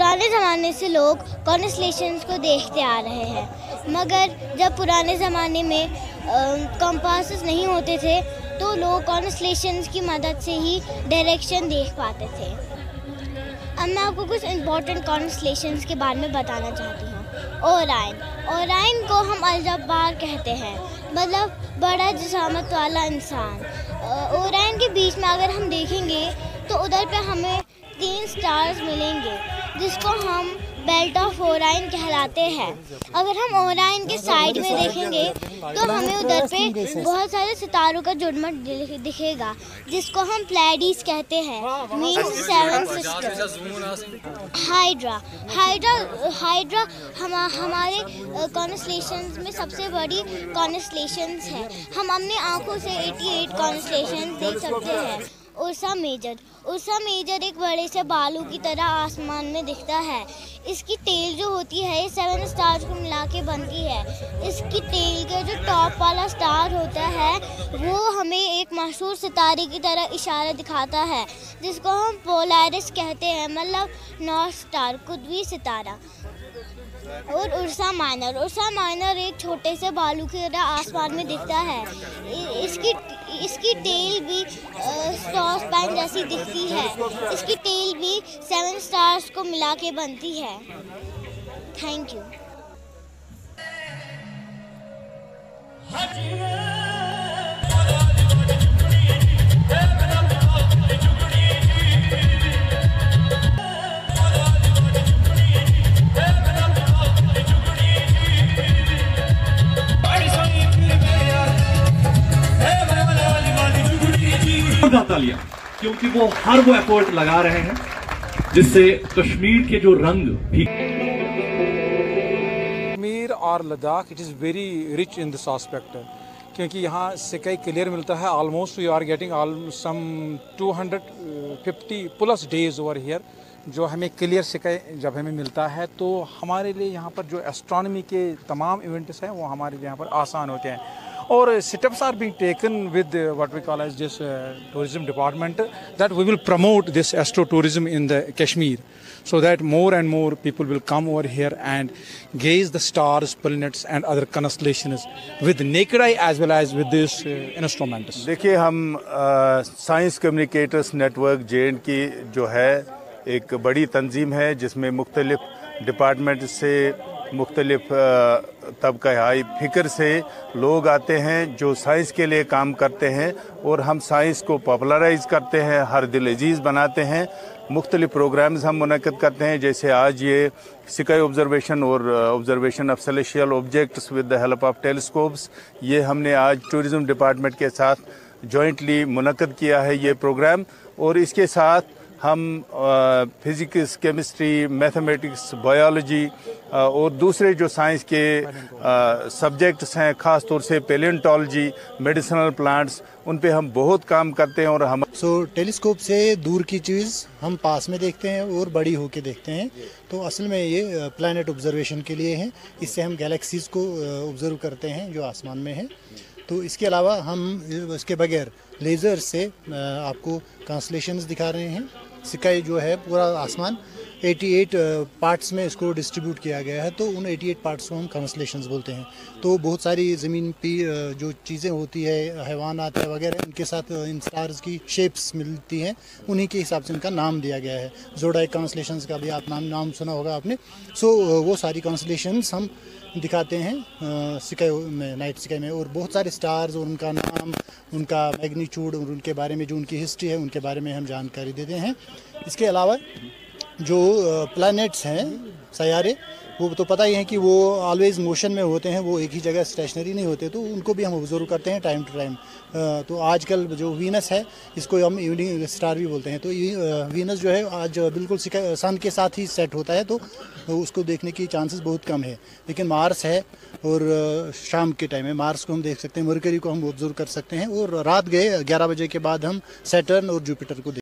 पुराने ज़माने से लोग कॉन्स्टेलेशंस को देखते आ रहे हैं, मगर जब पुराने ज़माने में कंपासेस नहीं होते थे तो लोग कॉन्स्टेलेशंस की मदद से ही डायरेक्शन देख पाते थे। अब मैं आपको कुछ इम्पोर्टेंट कॉन्स्टेलेशंस के बारे में बताना चाहती हूँ। ओराइन को हम अल-जब्बार कहते हैं, मतलब बड़ा जिसामत वाला इंसान। ओराइन के बीच में अगर हम देखेंगे तो उधर पे हमें 3 स्टार्स मिलेंगे जिसको हम बेल्ट ऑफ ओराइन कहलाते हैं। अगर हम ओराइन के साइड में देखेंगे तो हमें उधर पे बहुत सारे सितारों का झुरमुट दिखेगा जिसको हम प्लेइडीज कहते हैं, मींस 7 सिस्टर्स। हाइड्रा हमारे कॉन्स्टेलेशंस में सबसे बड़ी कॉन्स्टेलेशंस है। हम अपने आँखों से 88 कॉन्स्टेलेशंस देख सकते हैं। उर्सा मेजर एक बड़े से बालू की तरह आसमान में दिखता है। इसकी टेल जो होती है ये 7 स्टार्स को मिला के बनती है। इसकी टेल का जो टॉप वाला स्टार होता है वो हमें एक मशहूर सितारे की तरह इशारा दिखाता है जिसको हम पोलारिस कहते हैं, मतलब नॉर्थ स्टार, कुतबी सितारा। और उर्सा माइनर एक छोटे से बालू की तरह आसमान में दिखता है। इसकी टेल भी सॉस पैन जैसी दिखती है। इसकी टेल भी 7 स्टार्स को मिला के बनती है। Thank you. तालियां, क्योंकि वो हर वो एफर्ट लगा रहे हैं जिससे कश्मीर के जो रंग भी कश्मीर और Ladakh it is very rich in this aspect, क्योंकि यहाँ स्काई क्लियर मिलता है। Almost you are getting some 250 plus days over here जो हमें क्लियर स्काई जब हमें मिलता है तो हमारे लिए यहाँ पर जो एस्ट्रोनॉमी के तमाम इवेंट्स हैं वो हमारे लिए यहाँ पर आसान होते हैं। और steps are being taken with what we call as this tourism department that we will promote this astro tourism in the Kashmir so that more and more people will come over here and gaze the stars, planets and other constellations with naked eye as well as with this instruments. देखिए, हम science communicators network JN की जो है एक बड़ी तंजीम है जिसमें मुख्तलिफ डिपार्टमेंट से मुख्तलिफ तबका हाई फिक्र से लोग आते हैं जो साइंस के लिए काम करते हैं और हम साइंस को पॉपुलराइज करते हैं, हर दिल अजीज़ बनाते हैं। मुख्तलिफ प्रोग्राम्स हम मुनक़्क़िद करते हैं, जैसे आज ये स्काई ऑब्जर्वेशन और observation of celestial objects with the help of telescopes, ये हमने आज टूरिज़म डिपार्टमेंट के साथ जॉइंटली मुनक़्क़िद किया है ये प्रोग्राम। और इसके साथ हम फिज़िक्स, केमिस्ट्री, मैथमेटिक्स, बायोलॉजी और दूसरे जो साइंस के सब्जेक्ट्स हैं, ख़ास तौर से पैलियोंटोलॉजी, मेडिसिनल प्लांट्स, उन पे हम बहुत काम करते हैं। और हम टेलीस्कोप से दूर की चीज़ हम पास में देखते हैं और बड़ी होके देखते हैं, तो असल में ये प्लैनेट ऑब्जर्वेशन के लिए है। इससे हम गैलेक्सीज़ को ऑब्ज़र्व करते हैं जो आसमान में है। तो इसके अलावा हम इसके बगैर लेज़र से आपको कॉन्स्टेलेशंस दिखा रहे हैं। स्काई जो है पूरा आसमान 88 पार्ट्स में इसको डिस्ट्रीब्यूट किया गया है, तो उन 88 पार्ट्स को हम कॉन्स्टेलेशंस बोलते हैं। तो बहुत सारी ज़मीन पे जो चीज़ें होती है, हैवानात वगैरह, उनके साथ इन स्टार्स की शेप्स मिलती हैं, उन्हीं के हिसाब से इनका नाम दिया गया है। ज़ोडिएक कॉन्स्टेलेशंस का भी आप नाम सुना होगा आपने। वो सारी कॉन्स्टेलेशंस हम दिखाते हैं स्काई में, नाइट स्काई में। और बहुत सारे स्टार्स और उनका नाम, उनका मैग्नीट्यूड और उनके बारे में जो उनकी हिस्ट्री है उनके बारे में हम जानकारी देते हैं। इसके अलावा जो प्लैनेट्स हैं, सैयारे, वो तो पता ही है कि वो ऑलवेज मोशन में होते हैं, वो एक ही जगह स्टेशनरी नहीं होते, तो उनको भी हम ऑब्जर्व करते हैं टाइम टू टाइम। तो आजकल जो वीनस है इसको हम इवनिंग स्टार भी बोलते हैं। तो वीनस जो है आज बिल्कुल सन के साथ ही सेट होता है, तो उसको देखने की चांसेस बहुत कम है। लेकिन मार्स है और शाम के टाइम में मार्स को हम देख सकते हैं, मरकरी को हम ऑब्जर्व कर सकते हैं। और रात गए 11 बजे के बाद हम सैटर्न और जुपिटर को